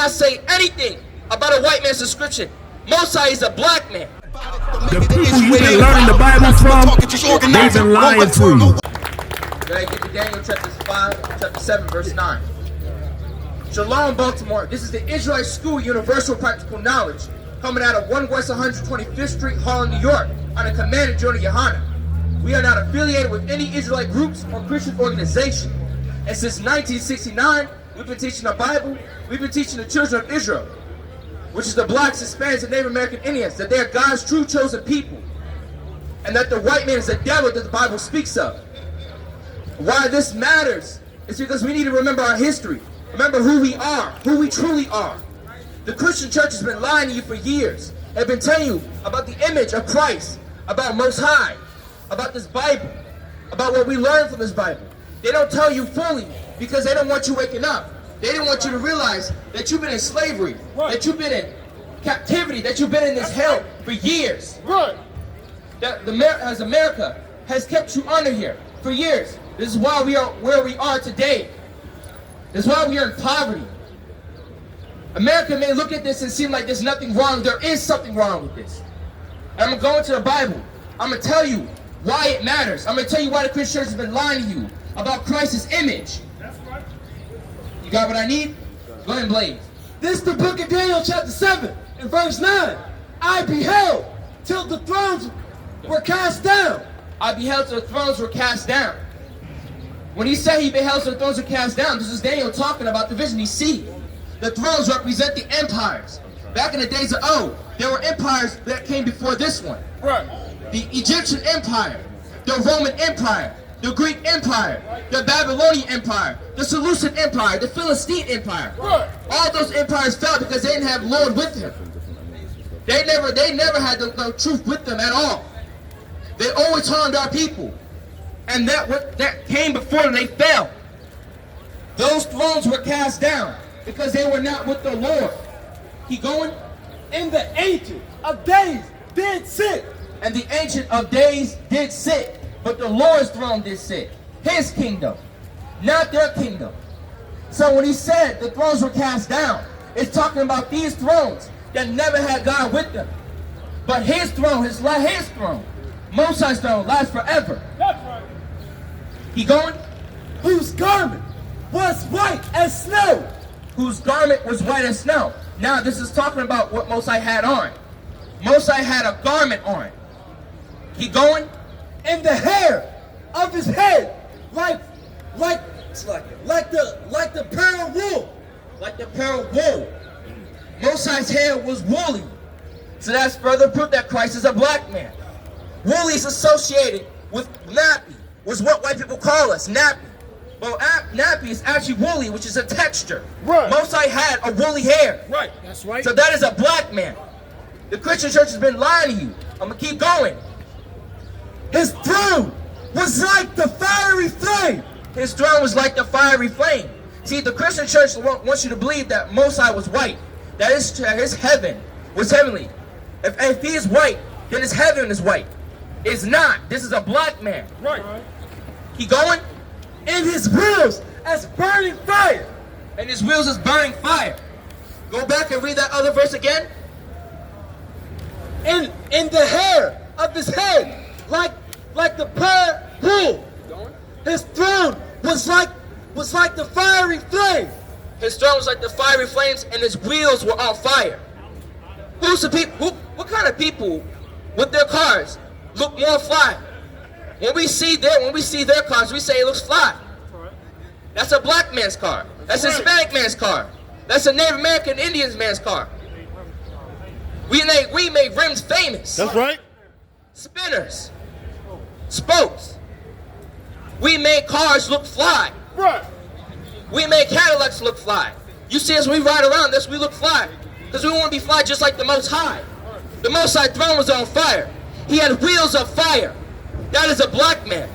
not say anything about a white man's description. Mosai is a black man. The people you've been learning the Bible from, they've been lying to you. Gotta get to Daniel chapter 5, chapter 7, verse 9. Shalom, Baltimore. This is the Israelite School Universal Practical Knowledge, coming out of 1 West 125th Street, Harlem, New York, on the command of GEN.YAHANNA. We are not affiliated with any Israelite groups or Christian organization. And since 1969, we've been teaching the Bible. We've been teaching the children of Israel, which is the blacks, Hispanics, and Native American Indians, that they are God's true chosen people, and that the white man is the devil that the Bible speaks of. Why this matters is because we need to remember our history, remember who we are, who we truly are. The Christian church has been lying to you for years. They've been telling you about the image of Christ, about Most High, about this Bible, about what we learn from this Bible. They don't tell you fully because they don't want you waking up. They didn't want you to realize that you've been in slavery, that you've been in captivity, that you've been in this hell for years. That as America has kept you under here for years. This is why we are where we are today. This is why we are in poverty. America may look at this and seem like there's nothing wrong. There is something wrong with this. And I'm going to go into the Bible. I'm going to tell you why it matters. I'm going to tell you why the Christian church has been lying to you about Christ's image. You got what I need? Go ahead and blaze. This is the book of Daniel chapter 7 and verse 9. I beheld till the thrones were cast down. I beheld till the thrones were cast down. When he said he beheld till the thrones were cast down, this is Daniel talking about the vision he sees. The thrones represent the empires. Back in the days of old, there were empires that came before this one. The Egyptian Empire, the Roman Empire, the Greek Empire, the Babylonian Empire, the Seleucid Empire, the Philistine Empire. All those empires fell because they didn't have Lord with them. They never had the truth with them at all. They always harmed our people. And that came before them, they fell. Those thrones were cast down because they were not with the Lord. Keep going. And the Ancient of Days did sit. And the Ancient of Days did sit. But the Lord's throne did sit. His kingdom, not their kingdom. So when he said the thrones were cast down, it's talking about these thrones that never had God with them. But his throne, his throne, Mosai's throne, lasts forever. That's right. Keep going. Whose garment was white as snow. Whose garment was white as snow. Now this is talking about what Mosai had on. Mosai had a garment on. Keep going. And the hair of his head like the pearl wool. Like the pearl wool. Mosai's hair was woolly. So that's further proof that Christ is a black man. Woolly is associated with nappy, was what white people call us, nappy. Well, nappy is actually woolly, which is a texture. Mosai had a woolly hair. That's right. So that is a black man. The Christian church has been lying to you. I'm going to keep going. His throne was like the fiery flame. His throne was like the fiery flame. See, the Christian church wants you to believe that Mosai was white. That his heaven was heavenly. If he is white, then his heaven is white. It's not. This is a black man. Keep going. And his wheels as burning fire. And his wheels is burning fire. Go back and read that other verse again. And the hair of his head like the pearl wool. His throne was like the fiery flame. His throne was like the fiery flames, and his wheels were on fire. Who's the people? What kind of people with their cars look more fly? When we see their cars, we say it looks fly. That's a black man's car. That's a Hispanic man's car. That's a Native American Indian man's car. We made rims famous. That's right. Spinners, spokes. We made cars look fly. We made Cadillacs look fly. You see us when we ride around this, we look fly. Because we want to be fly just like the Most High. The Most High throne was on fire. He had wheels of fire. That is a black man.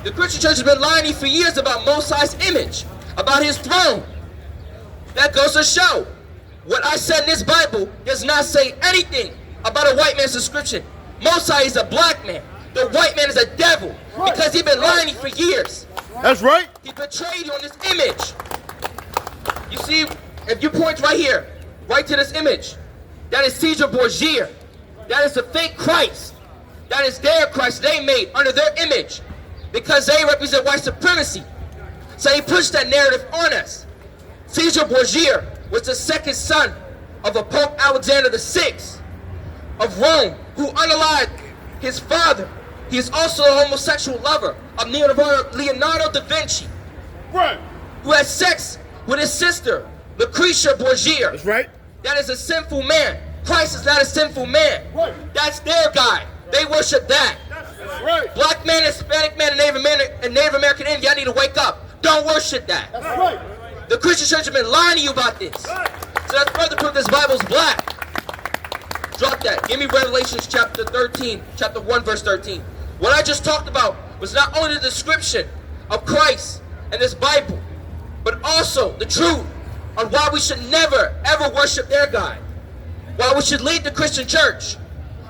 The Christian church has been lying to you for years about Mosai's image, about his throne. That goes to show what I said in this Bible does not say anything about a white man's description. Mosai is a black man. The white man is a devil because he's been lying to you for years. That's right. He betrayed you on this image. You see, If you point right here, right to this image, that is Caesar Borgia. That is the fake Christ. That is their Christ they made under their image because they represent white supremacy. So he pushed that narrative on us. Caesar Borgia was the second son of a Pope Alexander VI of Rome who unalived his father. He is also a homosexual lover of Leonardo da Vinci, Right. who had sex with his sister, Lucretia Borgia. That's right. That is a sinful man. Christ is not a sinful man. Right. That's their guy. They worship that. That's right. Black man, Hispanic man, and Native American Indian, y'all need to wake up. Don't worship that. That's right. The Christian church have been lying to you about this. So that's further proof this Bible's black. Drop that. Give me Revelations chapter 13, chapter 1, verse 13. What I just talked about was not only the description of Christ and this Bible, but also the truth on why we should never, ever worship their God. Why we should lead the Christian church.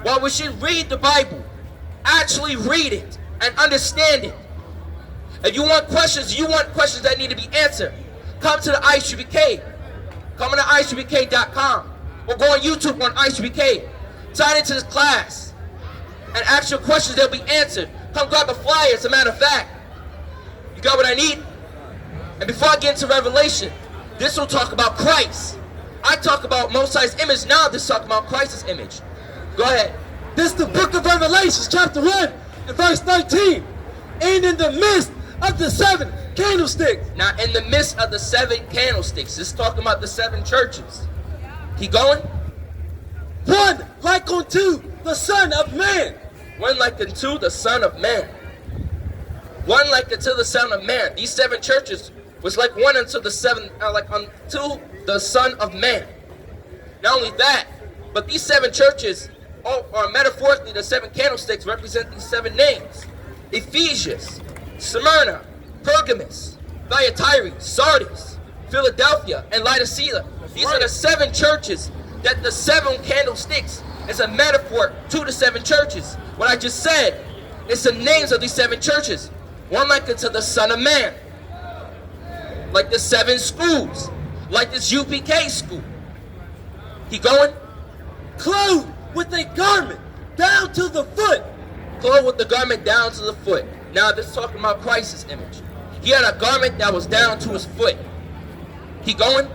Why we should read the Bible. Actually read it and understand it. If you want questions that need to be answered, come to the ISUPK. Come to ISUPK.com or go on YouTube on ISUPK. Sign into this class and ask your questions. They'll be answered. Come grab a flyer, as a matter of fact. You got what I need? And before I get into Revelation, this will talk about Christ. I talk about Most High's image. Now this talk about Christ's image. Go ahead. This is the book of Revelation, chapter 1, and verse 13. And in the midst of the 7 candlesticks. Now, in the midst of the 7 candlesticks, this is talking about the 7 churches. Keep going. One like unto the Son of Man. One like unto the Son of Man. One like unto the Son of Man. These 7 churches was like one unto the 7, like unto the Son of Man. Not only that, but these 7 churches are metaphorically the 7 candlesticks represent these 7 names: Ephesians, Smyrna, Pergamus, Thyatira, Sardis, Philadelphia, and Laodicea. These are the 7 churches that the 7 candlesticks is a metaphor to the 7 churches. What I just said is the names of these 7 churches. One like unto the Son of Man, like the 7 schools, like this UPK school. Keep going. Clothed with a garment down to the foot. Clothed with the garment down to the foot. Now this is talking about Christ's image. He had a garment that was down to his foot. Keep going.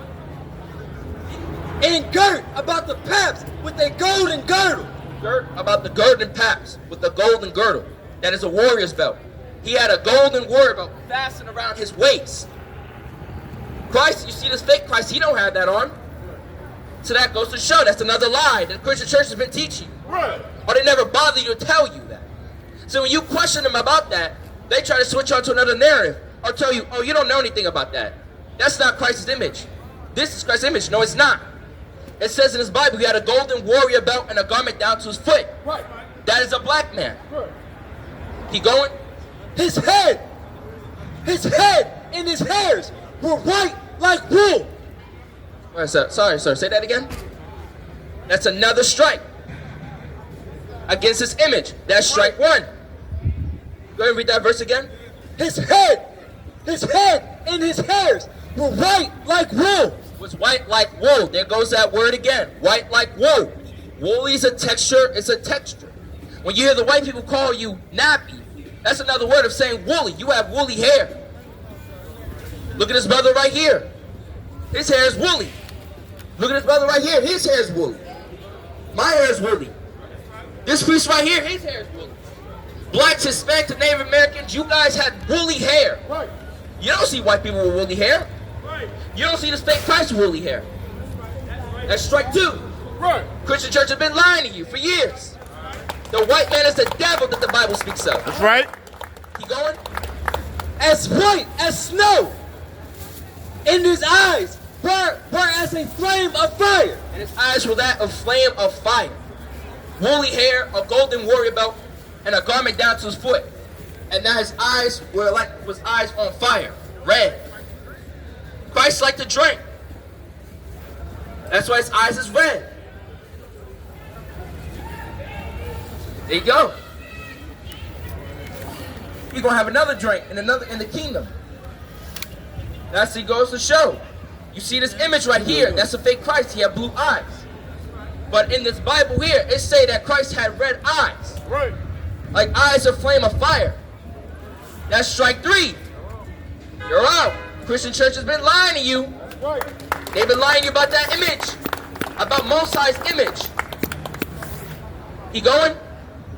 And girt about the paps with a golden girdle. Girt about the golden paps with the golden girdle. That is a warrior's belt. He had a golden warrior belt fastened around his waist. Christ, you see this fake Christ, he don't have that on. So that goes to show that's another lie that the Christian church has been teaching. Right. Or they never bother you to tell you that. So when you question them about that, they try to switch on to another narrative or tell you, oh, you don't know anything about that. That's not Christ's image. This is Christ's image. No, it's not. It says in his Bible he had a golden warrior belt and a garment down to his foot. Right. That is a black man. Right. Keep going. His head and his hairs were white like wool. All right, sir. Sorry, sir. Say that again. That's another strike against his image. That's strike 1. Go ahead and read that verse again. His head and his hairs were white like wool. Was white like wool. There goes that word again. White like wool. Woolly is a texture. It's a texture. When you hear the white people call you nappy, that's another word of saying woolly. You have woolly hair. Look at this brother right here. His hair is woolly. Look at this brother right here. His hair is woolly. My hair is woolly. This priest right here, his hair is woolly. Blacks, Hispanics, and Native Americans, you guys have woolly hair. Right. You don't see white people with woolly hair. Right. You don't see this fake Christ with woolly hair. That's strike 2. Right. Christian church has been lying to you for years. The white man is the devil that the Bible speaks of. That's right. Keep going. As white as snow. And his eyes were as a flame of fire. And his eyes were that of flame of fire. Woolly hair, a golden warrior belt, and a garment down to his foot. And now his eyes were like was eyes on fire, red. Christ liked to drink. That's why his eyes is red. There you go. You're gonna have another drink in the kingdom. That's he goes to show. You see this image right here? That's a fake Christ. He had blue eyes. But in this Bible here, it say that Christ had red eyes. Right. Like eyes of flame of fire. That's strike 3. You're out. Christian church has been lying to you. Right. They've been lying to you about that image. About Mosai's image. He going?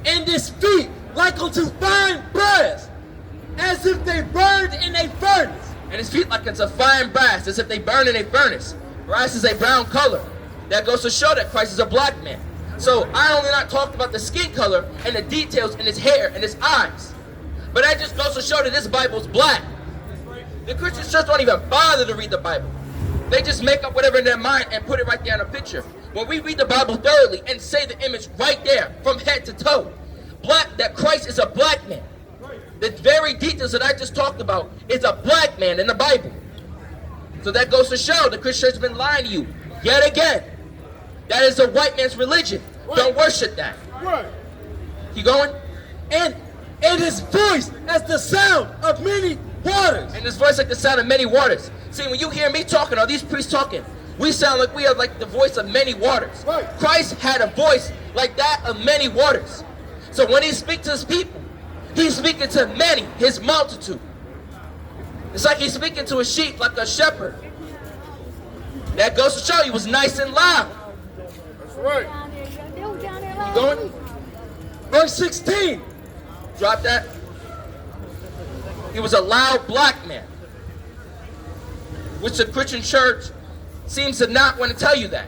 And his feet like unto fine brass, as if they burned in a furnace. And his feet like it's a fine brass, as if they burn in a furnace. Brass is a brown color. That goes to show that Christ is a black man. So I only not talked about the skin color and the details in his hair and his eyes. But that just goes to show that this Bible's black. The Christian church don't even bother to read the Bible. They just make up whatever in their mind and put it right there in a picture. When we read the Bible thoroughly and say the image right there, from head to toe, that Christ is a black man. The very details that I just talked about is a black man in the Bible. So that goes to show the Christian church has been lying to you yet again. That is a white man's religion. Right. Don't worship that. Right. Keep going. And his voice as the sound of many waters. And his voice like the sound of many waters. See, when you hear me talking or these priests talking, we sound like we are like the voice of many waters. Right. Christ had a voice like that of many waters. So when he speaks to his people, he's speaking to many, his multitude. It's like he's speaking to a sheep like a shepherd. That goes to show he was nice and loud. That's right. You going? Verse 16. Drop that. He was a loud black man. Which the Christian church seems to not want to tell you that.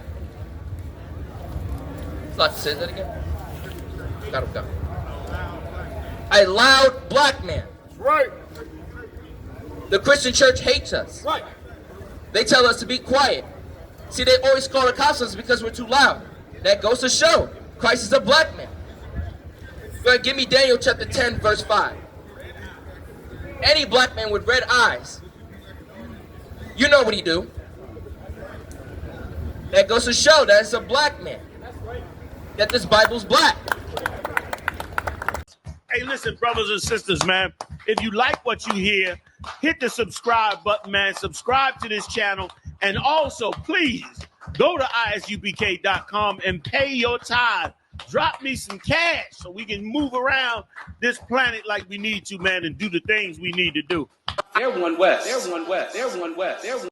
Would you like to say that again? Gotta go. A loud black man. Right. The Christian church hates us. Right. They tell us to be quiet. See, they always call the cops on us because we're too loud. That goes to show Christ is a black man. Go ahead, give me Daniel chapter 10, verse 5. Any black man with red eyes, you know what he do. That goes to show that it's a black man. That this Bible's black. Hey, listen, brothers and sisters, man. If you like what you hear, hit the subscribe button, man. Subscribe to this channel. And also, please, go to ISUPK.com and pay your tithe. Drop me some cash so we can move around this planet like we need to, man, and do the things we need to do. They're one West. They're one West. They're one West. They're one